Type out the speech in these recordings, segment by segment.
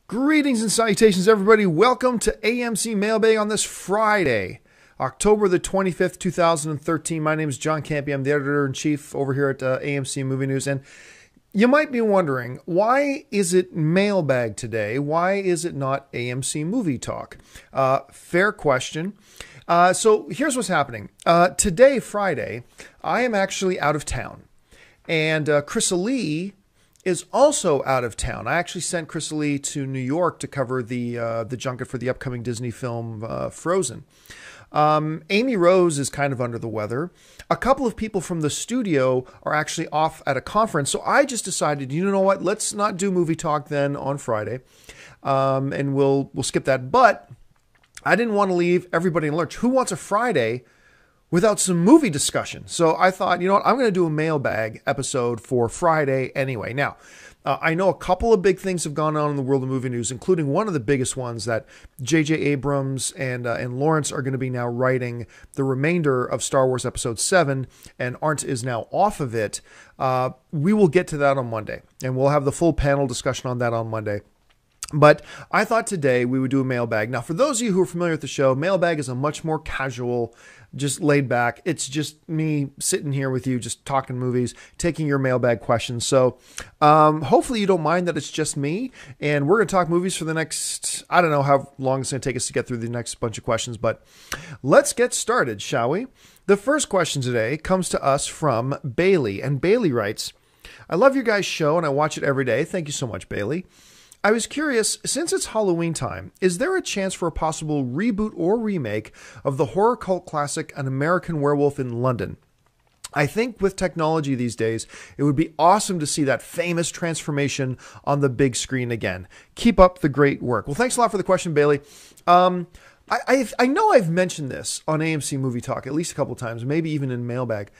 Greetings and salutations, everybody. Welcome to AMC Mailbag on this Friday, October the 25th, 2013. My name is John Campy. I'm the editor-in-chief over here at AMC Movie News. And you might be wondering, why is it Mailbag today? Why is it not AMC Movie Talk? Fair question. So here's what's happening. Today, Friday, I am actually out of town. And Chris Lee is also out of town. I actually sent Chris Lee to New York to cover the junket for the upcoming Disney film Frozen. Amy Rose is kind of under the weather. A couple of people from the studio are actually off at a conference. So I just decided, you know what, let's not do movie talk then on Friday. And we'll skip that. But I didn't want to leave everybody in lurch. Who wants a Friday without some movie discussion? So I thought, you know what, I'm going to do a mailbag episode for Friday anyway. Now, I know a couple of big things have gone on in the world of movie news, including one of the biggest ones that J.J. Abrams and Lawrence are going to be now writing the remainder of Star Wars Episode 7, and Arndt is now off of it. We will get to that on Monday, and we'll have the full panel discussion on that on Monday. But I thought today we would do a mailbag. Now, for those of you who are familiar with the show, mailbag is a much more casual, just laid back. It's just me sitting here with you, just talking movies, taking your mailbag questions. So hopefully you don't mind that it's just me. And we're going to talk movies for the next, I don't know how long it's going to take us to get through the next bunch of questions. But let's get started, shall we? The first question today comes to us from Bailey. And Bailey writes, I love your guys' show and I watch it every day. Thank you so much, Bailey. I was curious, since it's Halloween time, is there a chance for a possible reboot or remake of the horror cult classic An American Werewolf in London? I think with technology these days, it would be awesome to see that famous transformation on the big screen again. Keep up the great work. Well, thanks a lot for the question, Bailey. I know I've mentioned this on AMC Movie Talk at least a couple of times, maybe even in Mailbag.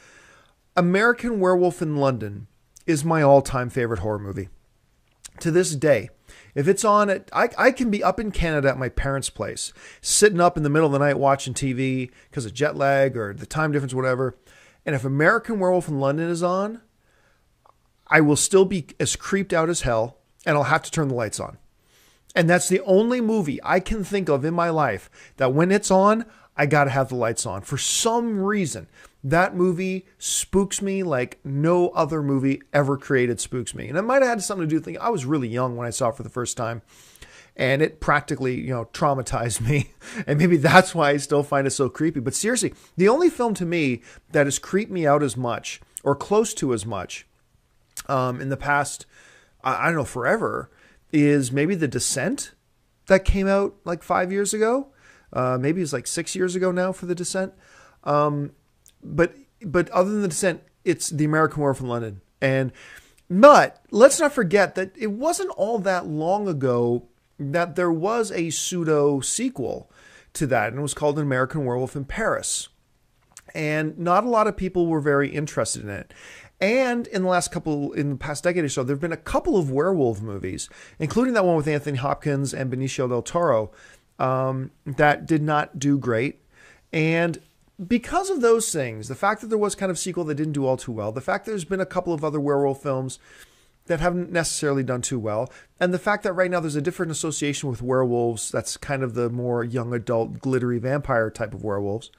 American Werewolf in London is my all-time favorite horror movie. To this day. If it's on, I can be up in Canada at my parents' place, sitting up in the middle of the night watching TV because of jet lag or the time difference, whatever. And if American Werewolf in London is on, I will still be as creeped out as hell, and I'll have to turn the lights on. And that's the only movie I can think of in my life that when it's on, I got to have the lights on. For some reason, that movie spooks me like no other movie ever created spooks me. And it might have had something to do with I was really young when I saw it for the first time. And it practically, traumatized me. And maybe that's why I still find it so creepy. But seriously, the only film to me that has creeped me out as much or close to as much in the past, I don't know, forever, is maybe The Descent that came out like 5 years ago. Maybe it's like 6 years ago now for The Descent. But other than The Descent, it's The American Werewolf in London. But let's not forget that it wasn't all that long ago that there was a pseudo sequel to that, and it was called An American Werewolf in Paris. And not a lot of people were very interested in it. And in the past decade or so, there have been a couple of werewolf movies, including that one with Anthony Hopkins and Benicio del Toro, that did not do great. And because of those things, the fact that there was kind of a sequel that didn't do all too well, the fact that there's been a couple of other werewolf films that haven't necessarily done too well, and the fact that right now there's a different association with werewolves that's kind of the more young adult, glittery vampire type of werewolves,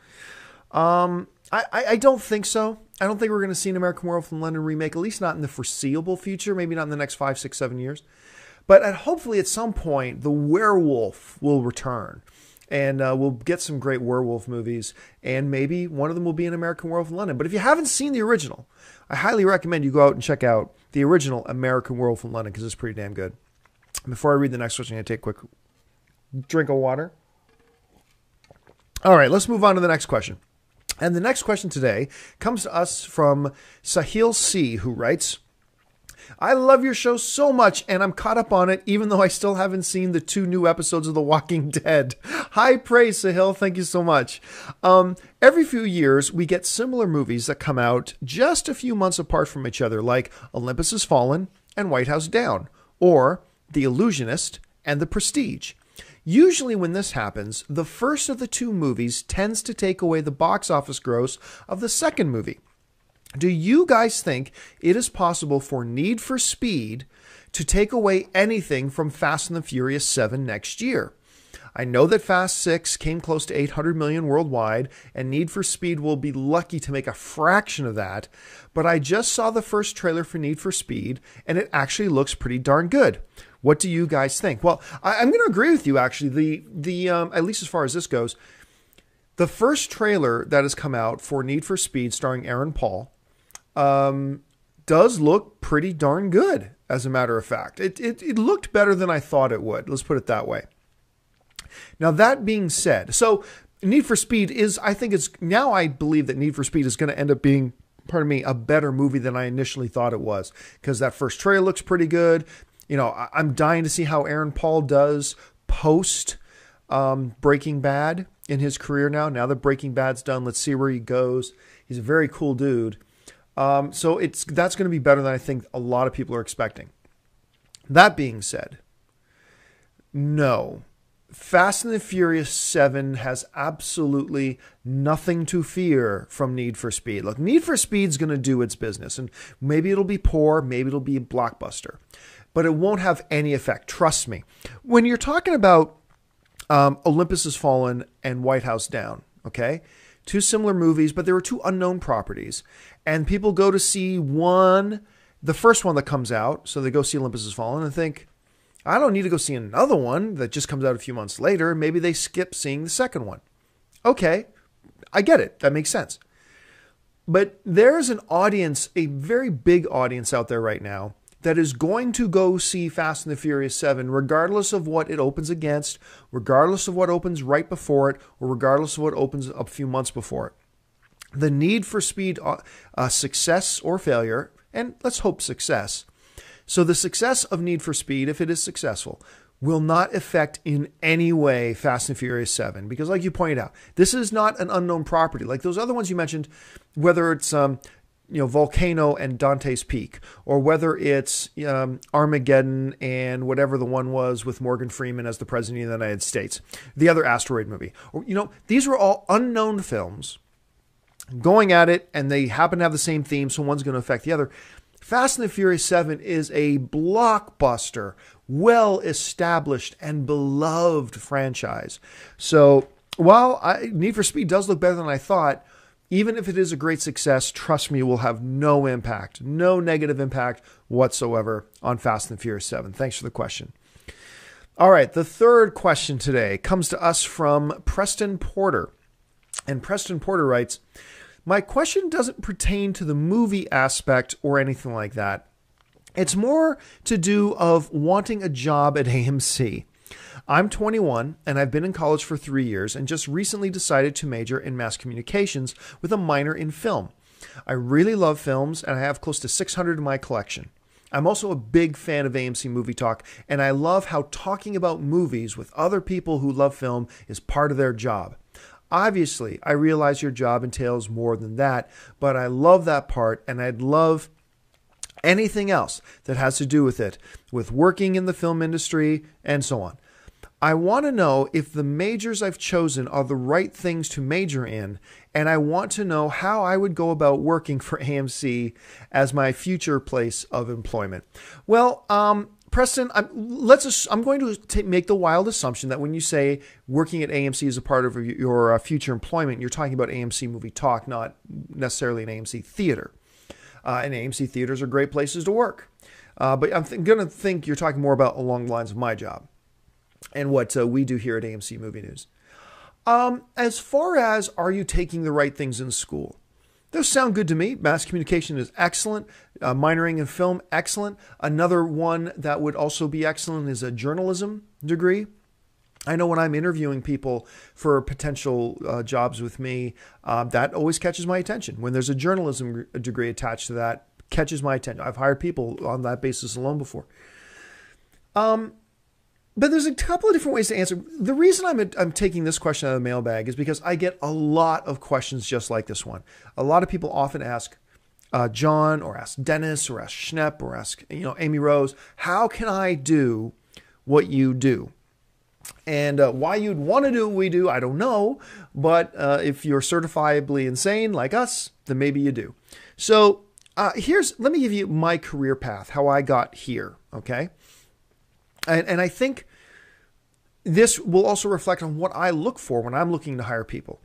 I don't think so. I don't think we're going to see an American Werewolf in London remake, at least not in the foreseeable future, maybe not in the next 5, 6, 7 years. But hopefully at some point, the werewolf will return. And we'll get some great werewolf movies. And maybe one of them will be an American Werewolf in London. But if you haven't seen the original, I highly recommend you go out and check out the original American Werewolf in London, because it's pretty damn good. Before I read the next question, I'm going to take a quick drink of water. All right, let's move on to the next question. And the next question today comes to us from Sahil C., who writes, I love your show so much, and I'm caught up on it, even though I still haven't seen the 2 new episodes of The Walking Dead. High praise, Sahil. Thank you so much. Every few years, we get similar movies that come out just a few months apart from each other, like Olympus Has Fallen and White House Down, or The Illusionist and The Prestige. Usually when this happens, the first of the 2 movies tends to take away the box office gross of the second movie. Do you guys think it is possible for Need for Speed to take away anything from Fast and the Furious 7 next year? I know that Fast 6 came close to 800 million worldwide, and Need for Speed will be lucky to make a fraction of that, but I just saw the first trailer for Need for Speed, and it actually looks pretty darn good. What do you guys think? Well, I'm going to agree with you, actually. At least as far as this goes, the first trailer that has come out for Need for Speed starring Aaron Paul does look pretty darn good, as a matter of fact. It looked better than I thought it would. Let's put it that way. Now, that being said, so Need for Speed is, I believe that Need for Speed is going to end up being, a better movie than I initially thought it was, because that first trailer looks pretty good. You know, I'm dying to see how Aaron Paul does post Breaking Bad in his career now. Now that Breaking Bad's done, let's see where he goes. He's a very cool dude. So that's going to be better than I think a lot of people are expecting. That being said, no. Fast and the Furious 7 has absolutely nothing to fear from Need for Speed. Look, Need for Speed's going to do its business, and maybe it'll be poor, maybe it'll be a blockbuster, but it won't have any effect. Trust me. When you're talking about Olympus Has Fallen and White House Down, okay? Two similar movies, but they were two unknown properties, and people go to see the first one that comes out, so they go see Olympus Has Fallen and think, I don't need to go see another one that just comes out a few months later. Maybe they skip seeing the second one. Okay, I get it. That makes sense. But there's an audience, a very big audience out there right now that is going to go see Fast and the Furious 7 regardless of what it opens against, regardless of what opens right before it, or regardless of what opens a few months before it. The Need for Speed success or failure, and let's hope success. So the success of Need for Speed, if it is successful, will not affect in any way Fast and Furious 7. Because like you pointed out, this is not an unknown property. Like those other ones you mentioned, whether it's Volcano and Dante's Peak, or whether it's Armageddon and whatever the one was with Morgan Freeman as the President of the United States, the other asteroid movie. Or, these were all unknown films going at it, and they happen to have the same theme, so one's going to affect the other. Fast and the Furious 7 is a blockbuster, well-established and beloved franchise. So while Need for Speed does look better than I thought, even if it is a great success, trust me, it will have no impact, no negative impact whatsoever on Fast and the Furious 7. Thanks for the question. All right, the third question today comes to us from Preston Porter. And Preston Porter writes, my question doesn't pertain to the movie aspect or anything like that. It's more to do of wanting a job at AMC. I'm 21 and I've been in college for 3 years and just recently decided to major in mass communications with a minor in film. I really love films and I have close to 600 in my collection. I'm also a big fan of AMC Movie Talk, and I love how talking about movies with other people who love film is part of their job. Obviously, I realize your job entails more than that, but I love that part, and I'd love anything else that has to do with it, with working in the film industry and so on. I want to know if the majors I've chosen are the right things to major in, and I want to know how I would go about working for AMC as my future place of employment. Well, Preston, I'm going to make the wild assumption that when you say working at AMC is a part of your future employment, you're talking about AMC Movie Talk, not necessarily an AMC theater. And AMC theaters are great places to work. But I'm going to think you're talking more about along the lines of my job and what we do here at AMC Movie News. As far as are you taking the right things in school? Those sound good to me. Mass communication is excellent. Minoring in film, excellent. Another one that would also be excellent is a journalism degree. I know when I'm interviewing people for potential jobs with me, that always catches my attention. When there's a journalism degree attached to that, catches my attention. I've hired people on that basis alone before. But there's a couple of different ways to answer. The reason I'm taking this question out of the mailbag is because I get a lot of questions just like this one. A lot of people often ask John, or ask Dennis, or ask Schnepp, or ask Amy Rose, how can I do what you do? And why you'd want to do what we do, I don't know. But if you're certifiably insane like us, then maybe you do. So let me give you my career path, how I got here. Okay. And I think this will also reflect on what I look for when I'm looking to hire people.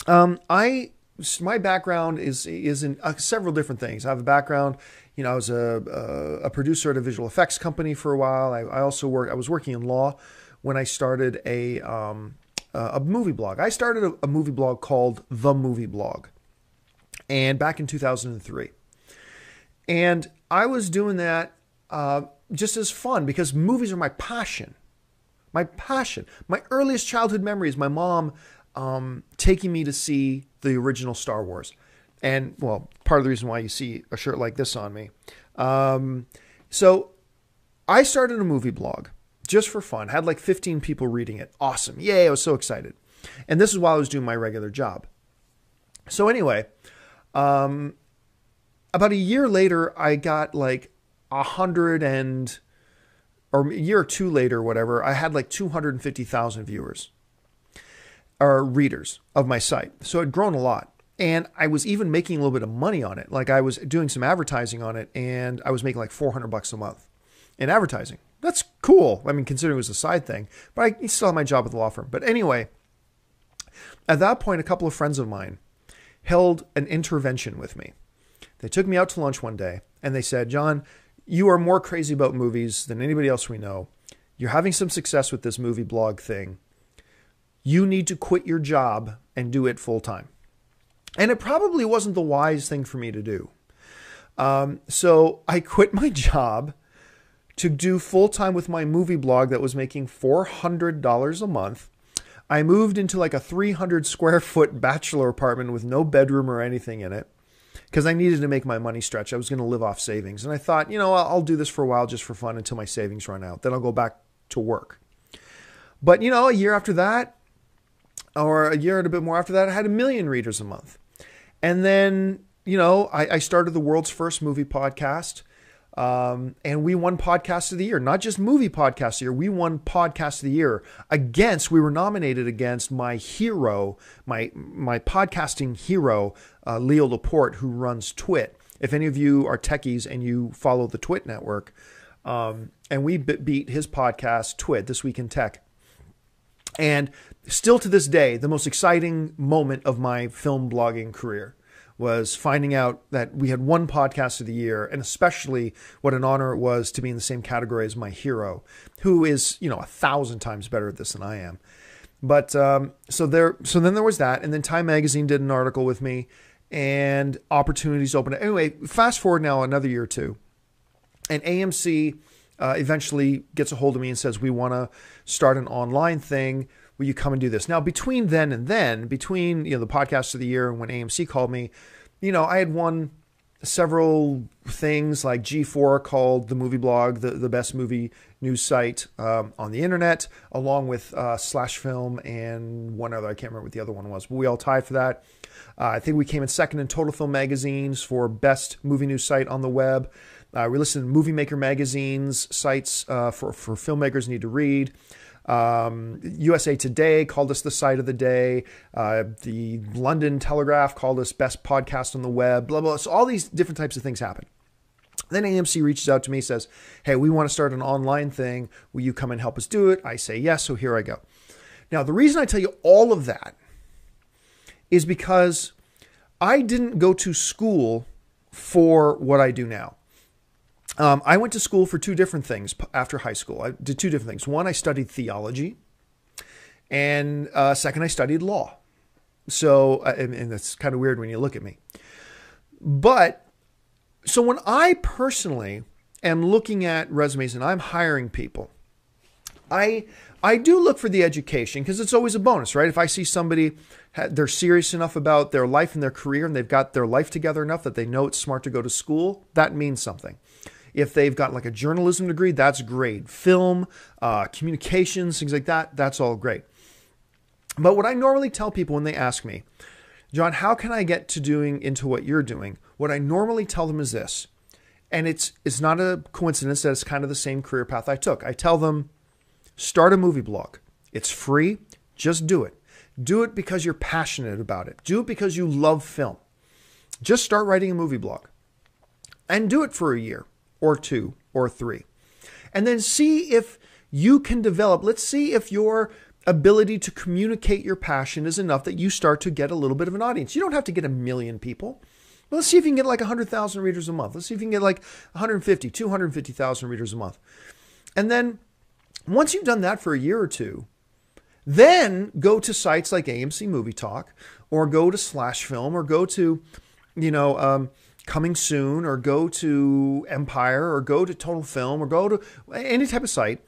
My background is in several different things. I have a background, I was a producer at a visual effects company for a while. I was working in law when I started a movie blog. I started a movie blog called The Movie Blog, and back in 2003. And I was doing that just as fun because movies are my passion. My passion. My earliest childhood memory is my mom taking me to see the original Star Wars. And, well, part of the reason why you see a shirt like this on me. So I started a movie blog just for fun. Had like 15 people reading it. Awesome. Yay, I was so excited. And this is while I was doing my regular job. So anyway, about a year later, I got like 100 or a year or two later, whatever, I had like 250,000 viewers or readers of my site. So it had grown a lot. And I was even making a little bit of money on it. Like I was doing some advertising on it, and I was making like $400 a month in advertising. That's cool. I mean, considering it was a side thing, but I still had my job at the law firm. But anyway, at that point, a couple of friends of mine held an intervention with me. They took me out to lunch one day and they said, John, you are more crazy about movies than anybody else we know. You're having some success with this movie blog thing. You need to quit your job and do it full time. And it probably wasn't the wise thing for me to do. So I quit my job to do full time with my movie blog that was making $400 a month. I moved into like a 300 square foot bachelor apartment with no bedroom or anything in it, because I needed to make my money stretch. I was going to live off savings. And I thought, I'll do this for a while just for fun until my savings run out. Then I'll go back to work. But, a year after that, or a year and a bit more after that, I had 1 million readers a month. And then, I started the world's first movie podcast. And we won Podcast of the Year, not just Movie Podcast of the Year. We won Podcast of the Year we were nominated against my hero, my podcasting hero, Leo Laporte, who runs Twit. If any of you are techies and you follow the Twit network, and we beat his podcast, Twit, This Week in Tech. And still to this day, the most exciting moment of my film blogging career was finding out that we had won Podcast of the Year, and especially what an honor it was to be in the same category as my hero, who is, 1,000 times better at this than I am. But so then there was that, and then Time Magazine did an article with me, and opportunities opened. Anyway, fast forward now another year or two, and AMC eventually gets a hold of me and says, we want to start an online thing. Will you come and do this? Now, between then and then, between the Podcast of the Year and when AMC called me, I had won several things, like G4 called the movie blog the best movie news site on the internet, along with Slash Film and one other. I can't remember what the other one was, but we all tied for that. I think we came in second in Total Film Magazines for best movie news site on the web. We listed in Movie Maker Magazine's sites for filmmakers need to read. USA Today called us the site of the day. The London Telegraph called us best podcast on the web, blah, blah. So all these different types of things happen. Then AMC reaches out to me, says, hey, we want to start an online thing. Will you come and help us do it? I say yes, so here I go. Now, the reason I tell you all of that is because I didn't go to school for what I do now. I went to school for two different things after high school. I did two different things. One, I studied theology, and second, I studied law. So, and that's kind of weird when you look at me. But, so when I personally am looking at resumes and I'm hiring people, I do look for the education, because it's always a bonus, right? If I see somebody, they're serious enough about their life and their career, and they've got their life together enough that they know it's smart to go to school, that means something. If they've got like a journalism degree, that's great. Film, communications, things like that, that's all great. But what I normally tell people when they ask me, John, how can I get to doing into what you're doing? What I normally tell them is this, and it's not a coincidence that it's kind of the same career path I took. I tell them, start a movie blog. It's free. Just do it. Do it because you're passionate about it. Do it because you love film. Just start writing a movie blog and do it for a year or 2 or 3. And then see if you can develop, let's see if your ability to communicate your passion is enough that you start to get a little bit of an audience. You don't have to get 1 million people. But let's see if you can get like 100,000 readers a month. Let's see if you can get like 150, 250,000 readers a month. And then once you've done that for a year or 2, then go to sites like AMC Movie Talk, or go to Slash Film, or go to, Coming Soon, or go to Empire, or go to Total Film, or go to any type of site.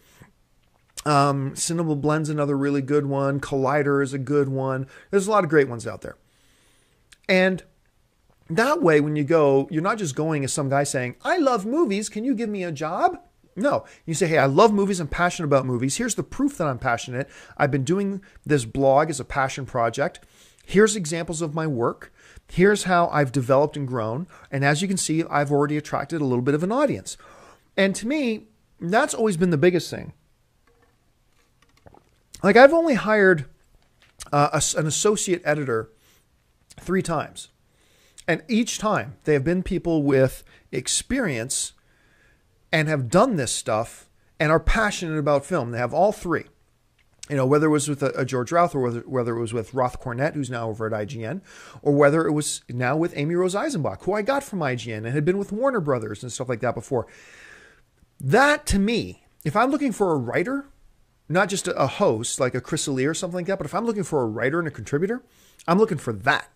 Cinema Blend's another really good one. Collider is a good one. There's a lot of great ones out there. And that way, when you go, you're not just going as some guy saying, I love movies, can you give me a job? No, you say, hey, I love movies, I'm passionate about movies. Here's the proof that I'm passionate. I've been doing this blog as a passion project. Here's examples of my work. Here's how I've developed and grown. And as you can see, I've already attracted a little bit of an audience. And to me, that's always been the biggest thing. Like, I've only hired an associate editor 3 times. And each time they have been people with experience and have done this stuff and are passionate about film. They have all 3. Whether it was with a George Routh, or whether it was with Roth Cornett, who's now over at IGN, or whether it was now with Amy Rose Eisenbach, who I got from IGN and had been with Warner Brothers and stuff like that before. That, to me, if I'm looking for a writer, not just a host like a Chris Lee or something like that, but if I'm looking for a writer and a contributor, I'm looking for that.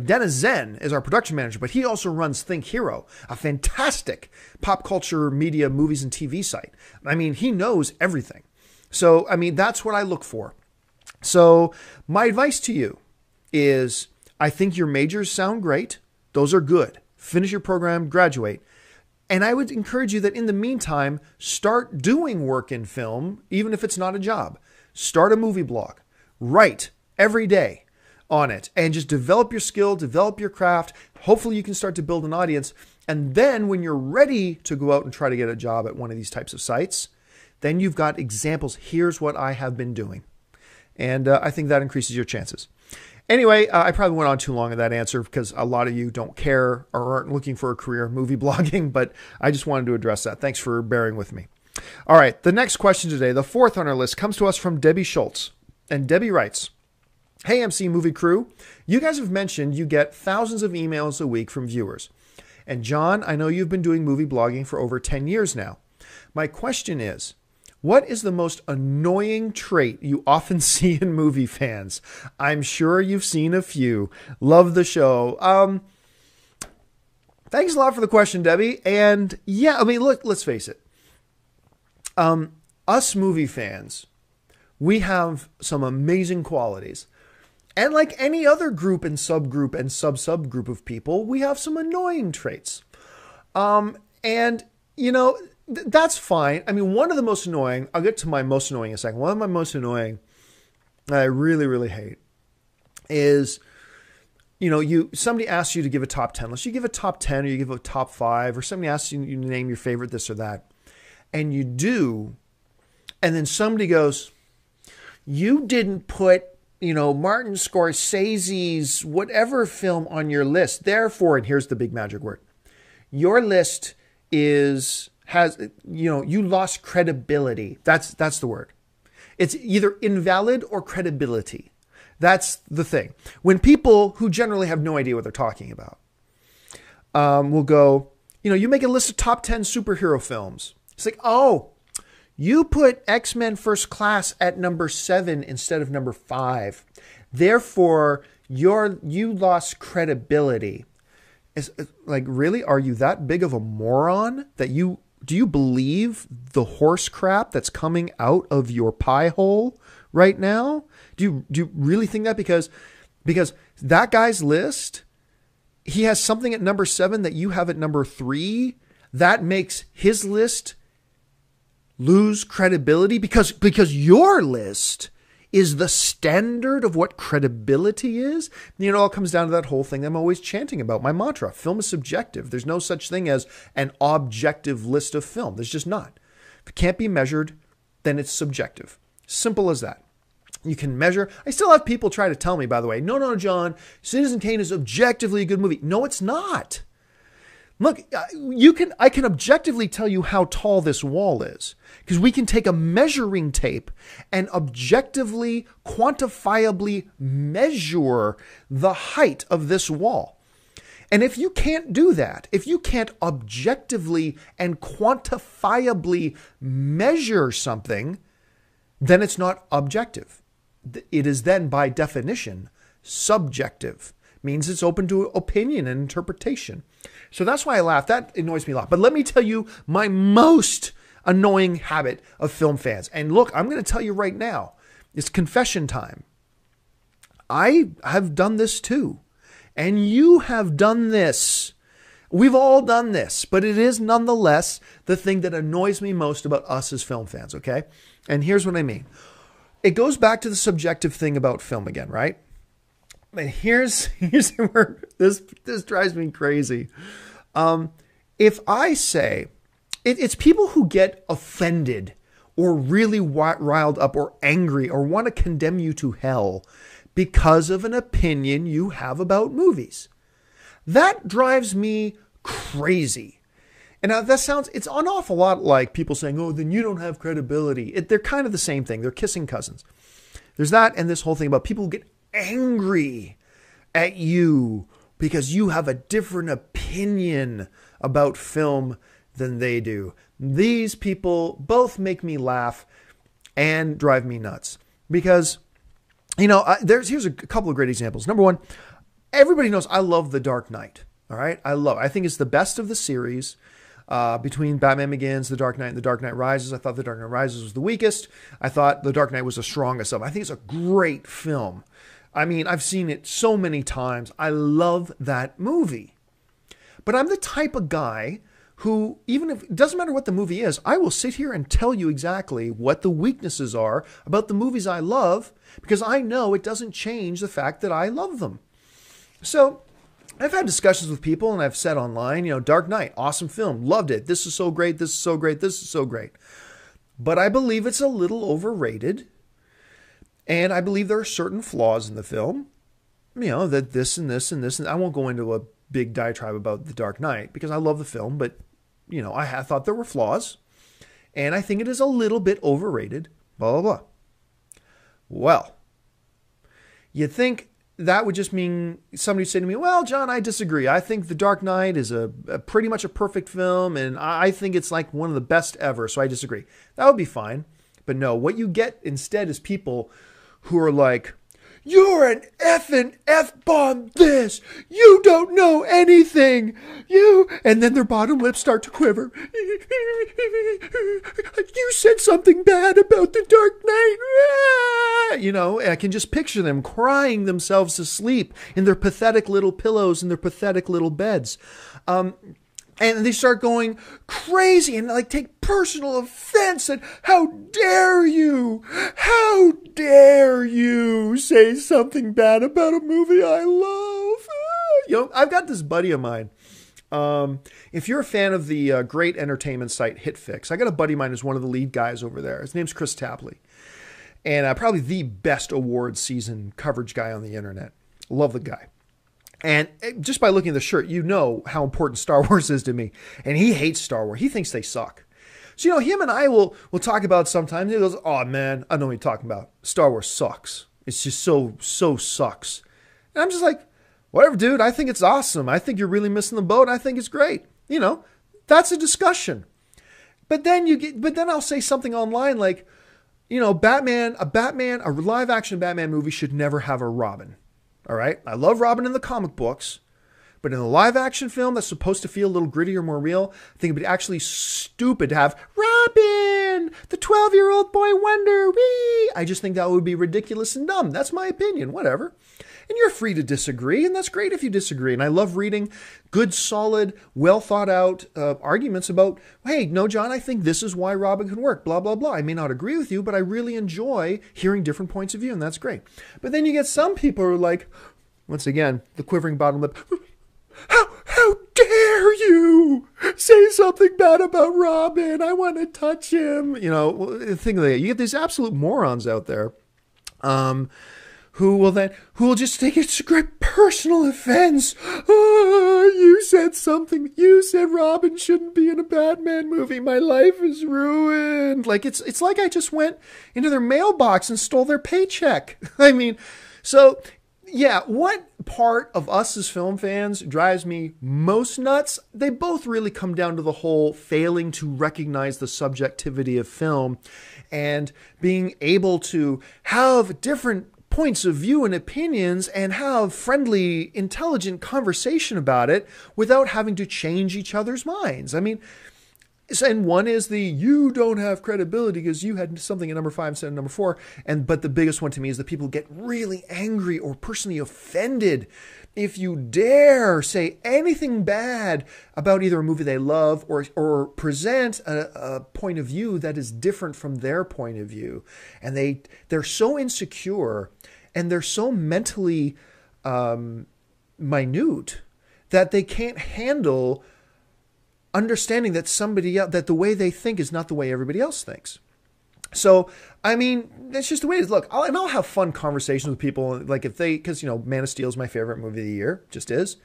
Dennis Zen is our production manager, but he also runs Think Hero, a fantastic pop culture media, movies, and TV site. I mean, he knows everything. So, I mean, that's what I look for. So my advice to you is, I think your majors sound great. Those are good. Finish your program, graduate. And I would encourage you that in the meantime, start doing work in film, even if it's not a job. Start a movie blog. Write every day on it and just develop your skill, develop your craft. Hopefully you can start to build an audience. And then when you're ready to go out and try to get a job at one of these types of sites, then you've got examples. Here's what I have been doing. And I think that increases your chances. Anyway, I probably went on too long in that answer because a lot of you don't care or aren't looking for a career in movie blogging, but I just wanted to address that. Thanks for bearing with me. All right, the next question today, the 4th on our list, comes to us from Debbie Schultz. And Debbie writes, hey, AMC Movie Crew, you guys have mentioned you get thousands of emails a week from viewers. And John, I know you've been doing movie blogging for over 10 years now. My question is, what is the most annoying trait you often see in movie fans? I'm sure you've seen a few. Love the show. Thanks a lot for the question, Debbie. And yeah, I mean, look, let's face it. Us movie fans, we have some amazing qualities. And like any other group and subgroup and sub-subgroup of people, we have some annoying traits. And, that's fine. I mean, one of the most annoying, I'll get to my most annoying in a second. One of my most annoying that I really, really hate is, somebody asks you to give a top 10 list. You give a top 10 or you give a top 5, or somebody asks you to name your favorite this or that. And you do. And then somebody goes, you didn't put, Martin Scorsese's whatever film on your list. Therefore, and here's the big magic word, your list has you lost credibility. That's the word. It's either invalid or credibility. That's the thing. When people who generally have no idea what they're talking about will go, you make a list of top 10 superhero films. It's like, oh, you put X-Men First Class at number 7 instead of number 5. Therefore, you lost credibility. It's like, really? Are you that big of a moron that do you believe the horse crap that's coming out of your pie hole right now? Do you really think that? Because that guy's list, he has something at number 7 that you have at number 3. That makes his list lose credibility because your list is the standard of what credibility is. It all comes down to that whole thing I'm always chanting about, my mantra. Film is subjective. There's no such thing as an objective list of film. There's just not. If it can't be measured, then it's subjective. Simple as that. You can measure. I still have people try to tell me, by the way, no, John, Citizen Kane is objectively a good movie. No, it's not. Look, I can objectively tell you how tall this wall is because we can take a measuring tape and objectively, quantifiably measure the height of this wall. And if you can't do that, if you can't objectively and quantifiably measure something, then it's not objective. It is then, by definition, subjective. Means it's open to opinion and interpretation. So that's why I laugh. That annoys me a lot. But let me tell you my most annoying habit of film fans. And look, I'm going to tell you right now, it's confession time. I have done this too. And you have done this. We've all done this. But it is nonetheless the thing that annoys me most about us as film fans, okay? And here's what I mean. It goes back to the subjective thing about film again, right? And here's where this drives me crazy. If I say, it's people who get offended or really riled up or angry or want to condemn you to hell because of an opinion you have about movies. That drives me crazy. And now it's an awful lot like people saying, oh, then you don't have credibility. They're kind of the same thing. They're kissing cousins. There's that and this whole thing about people who get angry at you because you have a different opinion about film than they do. These people both make me laugh and drive me nuts because, here's a couple of great examples. Number one, everybody knows I love The Dark Knight. All right. I think it's the best of the series. Between Batman Begins, The Dark Knight, and The Dark Knight Rises. I thought The Dark Knight Rises was the weakest. I thought The Dark Knight was the strongest of them. I think it's a great film. I mean, I've seen it so many times. I love that movie. But I'm the type of guy who, even if it doesn't matter what the movie is, I will sit here and tell you exactly what the weaknesses are about the movies I love because I know it doesn't change the fact that I love them. So I've had discussions with people and I've said online, Dark Knight, awesome film, loved it. This is so great. This is so great. This is so great. But I believe it's a little overrated. And I believe there are certain flaws in the film, that this and this and this. And I won't go into a big diatribe about The Dark Knight because I love the film, but, I thought there were flaws. And I think it is a little bit overrated, blah, blah, blah. Well, you'd think that would just mean somebody say to me, well, John, I disagree. I think The Dark Knight is a pretty much a perfect film, and I think it's like one of the best ever, so I disagree. That would be fine. But no, what you get instead is people who are like, you're an effing F-bomb this. You don't know anything. And then their bottom lips start to quiver. You said something bad about The Dark Knight. I can just picture them crying themselves to sleep in their pathetic little pillows in their pathetic little beds. And they start going crazy and take personal offense at how dare you say something bad about a movie I love. I've got this buddy of mine. If you're a fan of the great entertainment site HitFix, I got a buddy of mine who's one of the lead guys over there. His name's Chris Tapley. And probably the best awards season coverage guy on the internet. Love the guy. And just by looking at the shirt, you know how important Star Wars is to me. And he hates Star Wars. He thinks they suck. So, him and I will talk about sometimes. He goes, oh, man, I know what you're talking about. Star Wars sucks. It's just so sucks. And I'm just like, whatever, dude. I think it's awesome. I think you're really missing the boat. I think it's great. That's a discussion. But then I'll say something online like, a live action Batman movie should never have a Robin. All right. I love Robin in the comic books, but in a live action film that's supposed to feel a little grittier, more real, I think it'd be actually stupid to have Robin, the 12-year-old boy wonder. Wee! I just think that would be ridiculous and dumb. That's my opinion. Whatever. And you're free to disagree, and that's great if you disagree. And I love reading good, solid, well thought out arguments about, hey, no, John, I think this is why Robin can work, blah, blah, blah. I may not agree with you, but I really enjoy hearing different points of view, and that's great. But then you get some people who are like, once again, the quivering bottom lip, how dare you say something bad about Robin? I want to touch him. Think of that. You get these absolute morons out there who will just take it to great personal offense. Oh, you said something. You said Robin shouldn't be in a Batman movie. My life is ruined. Like it's like I just went into their mailbox and stole their paycheck. I mean, so yeah, what part of us as film fans drives me most nuts? They both really come down to the whole failing to recognize the subjectivity of film and being able to have different points of view and opinions and have friendly, intelligent conversation about it without having to change each other's minds. I mean, and one is the you don't have credibility because you had something at number 5 instead of number 4. But the biggest one to me is that people get really angry or personally offended if you dare say anything bad about either a movie they love or present a point of view that is different from their point of view. And they're so insecure and they're so mentally minute that they can't handle understanding that somebody else, that the way they think is not the way everybody else thinks. So, I mean, that's just the way it is. Look, I'll have fun conversations with people. Like because, Man of Steel is my favorite movie of the year, just is.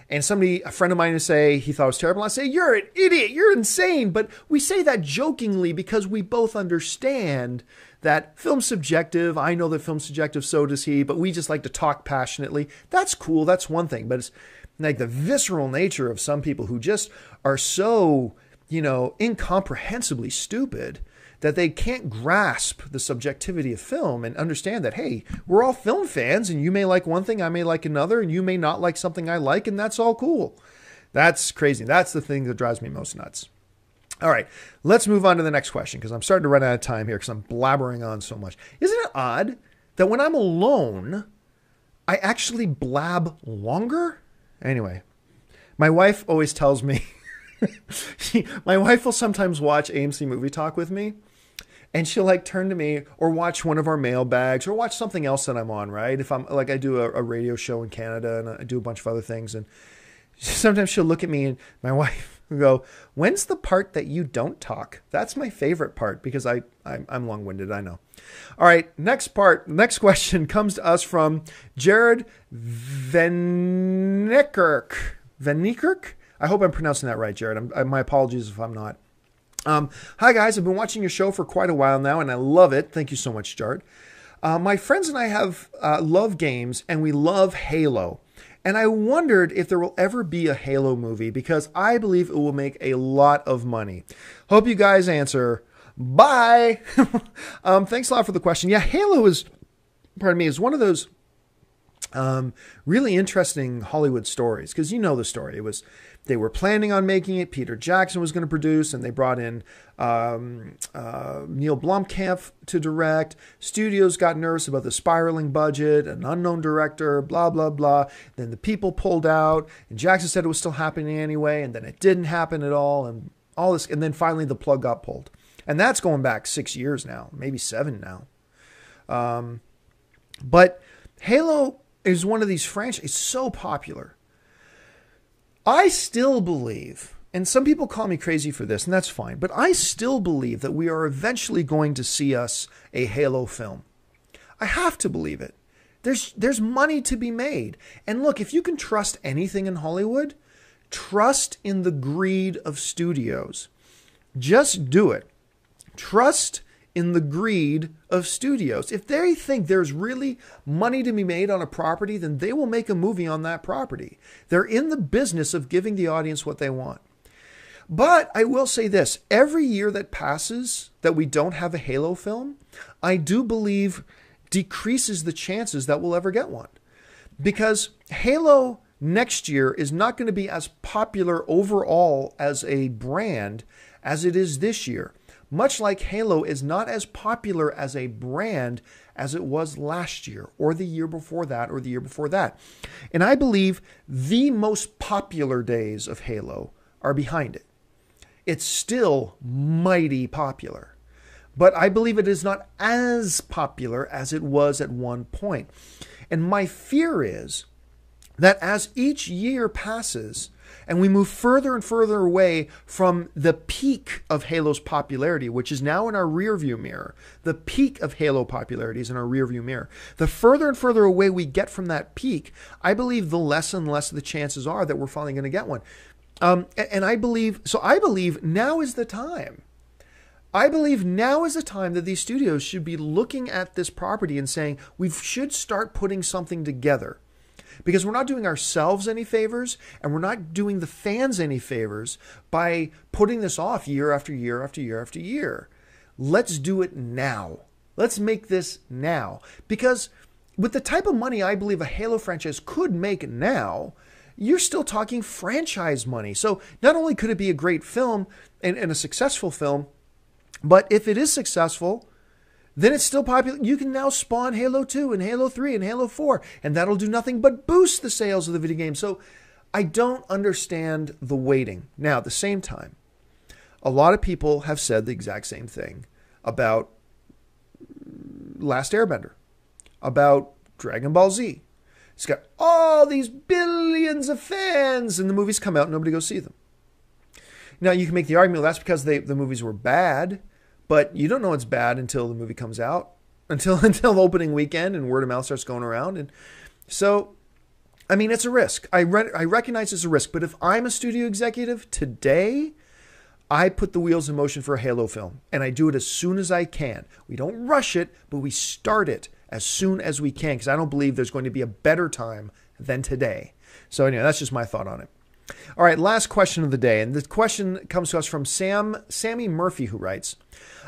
And a friend of mine will say he thought it was terrible. I say, you're an idiot. You're insane. But we say that jokingly because we both understand that film's subjective. I know that film's subjective. So does he. But we just like to talk passionately. That's cool. That's one thing. But it's like the visceral nature of some people who just are so, incomprehensibly stupid that they can't grasp the subjectivity of film and understand that, hey, we're all film fans and you may like one thing, I may like another, and you may not like something I like, and that's all cool. That's crazy. That's the thing that drives me most nuts. All right, let's move on to the next question because I'm starting to run out of time here because I'm blabbering on so much. Isn't it odd that when I'm alone, I actually blab longer? Anyway, my wife always tells me, my wife will sometimes watch AMC Movie Talk with me, and she'll turn to me or watch one of our mailbags or watch something else that I'm on, right? If I'm I do a radio show in Canada and I do a bunch of other things, and sometimes she'll look at me and my wife will go, when's the part that you don't talk? That's my favorite part because I'm long-winded, I know. All right, next question comes to us from Jared Venikirk. I hope I'm pronouncing that right, Jared. My apologies if I'm not. Hi, guys. I've been watching your show for quite a while now, and I love it. Thank you so much, Jared. My friends and I love games, and we love Halo. And I wondered if there will ever be a Halo movie because I believe it will make a lot of money. Hope you guys answer. Bye. Thanks a lot for the question. Yeah, Halo is one of those really interesting Hollywood stories because you know the story. They were planning on making it. Peter Jackson was going to produce, and they brought in Neil Blomkamp to direct. Studios got nervous about the spiraling budget, an unknown director, blah, blah, blah. Then the people pulled out, and Jackson said it was still happening anyway, and then it didn't happen at all, and all this. And then finally the plug got pulled. And that's going back 6 years now, maybe 7 now. But Halo is one of these franchises. It's so popular. I still believe, and some people call me crazy for this, and that's fine, but I still believe that we are eventually going to see a Halo film. I have to believe it. There's money to be made. And look, if you can trust anything in Hollywood, trust in the greed of studios. Just do it. Trust in the greed of studios. If they think there's really money to be made on a property, then they will make a movie on that property. They're in the business of giving the audience what they want. But I will say this, every year that passes that we don't have a Halo film, I do believe decreases the chances that we'll ever get one. Because Halo next year is not going to be as popular overall as a brand as it is this year. Much like Halo is not as popular as a brand as it was last year or the year before that or the year before that. And I believe the most popular days of Halo are behind it. It's still mighty popular, but I believe it is not as popular as it was at one point. And my fear is that as each year passes, and we move further and further away from the peak of Halo's popularity, which is now in our rearview mirror. The peak of Halo popularity is in our rearview mirror. The further and further away we get from that peak, I believe the less and less the chances are that we're finally going to get one. And I believe now is the time. I believe now is the time that these studios should be looking at this property and saying, we should start putting something together. Because we're not doing ourselves any favors, and we're not doing the fans any favors by putting this off year after year after year after year. Let's do it now. Let's make this now. Because with the type of money I believe a Halo franchise could make now, you're still talking franchise money. So not only could it be a great film and a successful film, but if it is successful, then it's still popular. You can now spawn Halo 2 and Halo 3 and Halo 4, and that'll do nothing but boost the sales of the video game. So I don't understand the waiting. Now, at the same time, a lot of people have said the exact same thing about Last Airbender, about Dragon Ball Z. It's got all these billions of fans, and the movies come out and nobody goes see them. Now, you can make the argument, well, that's because the movies were bad, but you don't know it's bad until the movie comes out, until the opening weekend and word of mouth starts going around. And so, I mean, it's a risk. I recognize it's a risk, but if I'm a studio executive today, I put the wheels in motion for a Halo film, and I do it as soon as I can. We don't rush it, but we start it as soon as we can, because I don't believe there's going to be a better time than today. So anyway, that's just my thought on it. All right, last question of the day, and the question comes to us from Sammy Murphy, who writes,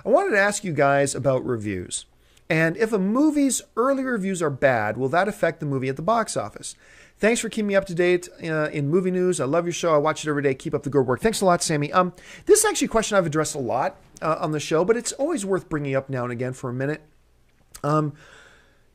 I wanted to ask you guys about reviews. And if a movie's early reviews are bad, will that affect the movie at the box office? Thanks for keeping me up to date in movie news. I love your show. I watch it every day. Keep up the good work. Thanks a lot, Sammy. This is actually a question I've addressed a lot on the show, but it's always worth bringing up now and again for a minute.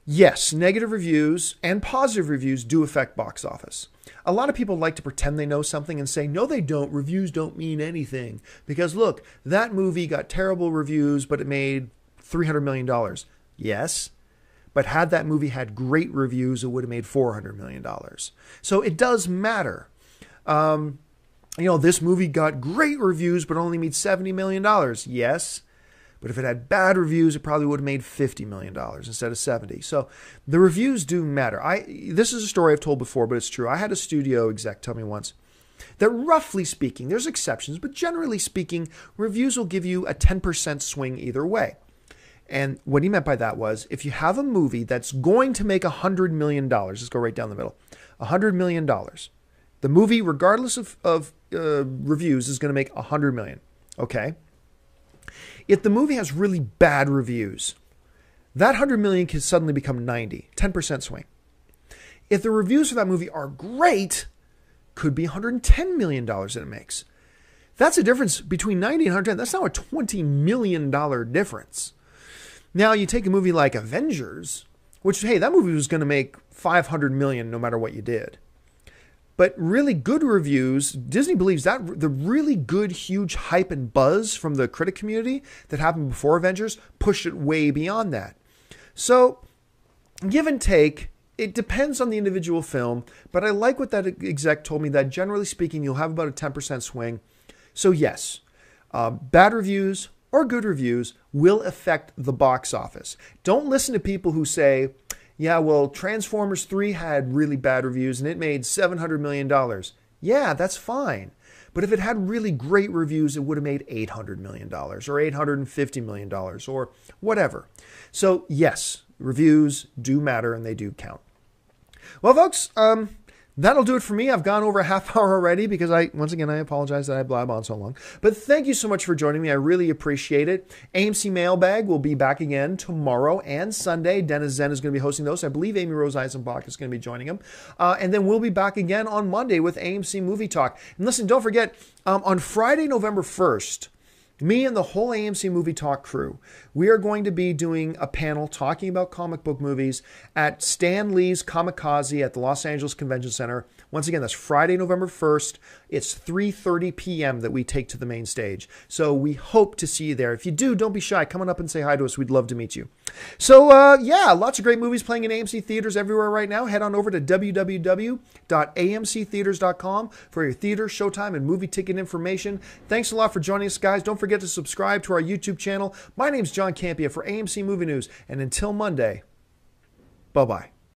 Yes, negative reviews and positive reviews do affect box office. A lot of people like to pretend they know something and say, no, they don't. Reviews don't mean anything. Because look, that movie got terrible reviews, but it made $300 million. Yes, but had that movie had great reviews, it would have made $400 million. So it does matter. This movie got great reviews, but only made $70 million. Yes. But if it had bad reviews, it probably would have made $50 million instead of 70. So the reviews do matter. This is a story I've told before, but it's true. I had a studio exec tell me once that roughly speaking, there's exceptions, but generally speaking, reviews will give you a 10% swing either way. And what he meant by that was, if you have a movie that's going to make $100 million, let's go right down the middle, $100 million. The movie, regardless of reviews, is going to make $100 million. Okay? If the movie has really bad reviews, that $100 million can suddenly become 90, 10% swing. If the reviews for that movie are great, could be $110 million that it makes. That's a difference between 90 and 110. That's now a $20 million difference. Now, you take a movie like Avengers, which, hey, that movie was going to make $500 million no matter what you did. But really good reviews, Disney believes that the really good, huge hype and buzz from the critic community that happened before Avengers pushed it way beyond that. So, give and take, it depends on the individual film, but I like what that exec told me, that generally speaking, you'll have about a 10% swing. So yes, bad reviews or good reviews will affect the box office. Don't listen to people who say, yeah, well, Transformers 3 had really bad reviews and it made $700 million. Yeah, that's fine. But if it had really great reviews, it would have made $800 million or $850 million or whatever. So yes, reviews do matter and they do count. Well, folks, that'll do it for me. I've gone over a half hour already because once again, I apologize that I blab on so long. But thank you so much for joining me. I really appreciate it. AMC Mailbag will be back again tomorrow and Sunday. Dennis Zen is going to be hosting those. I believe Amy Rose Eisenbach is going to be joining him. And then we'll be back again on Monday with AMC Movie Talk. And listen, don't forget, on Friday, November 1st, me and the whole AMC Movie Talk crew, we are going to be doing a panel talking about comic book movies at Stan Lee's Kamikaze at the Los Angeles Convention Center. Once again, that's Friday, November 1st. it's 3:30 p.m. that we take to the main stage. So we hope to see you there. If you do, don't be shy. Come on up and say hi to us. We'd love to meet you. So, yeah, lots of great movies playing in AMC theaters everywhere right now. Head on over to www.amctheaters.com for your theater, showtime, and movie ticket information. Thanks a lot for joining us, guys. Don't forget to subscribe to our YouTube channel. My name's John Campia for AMC Movie News. And until Monday, bye-bye.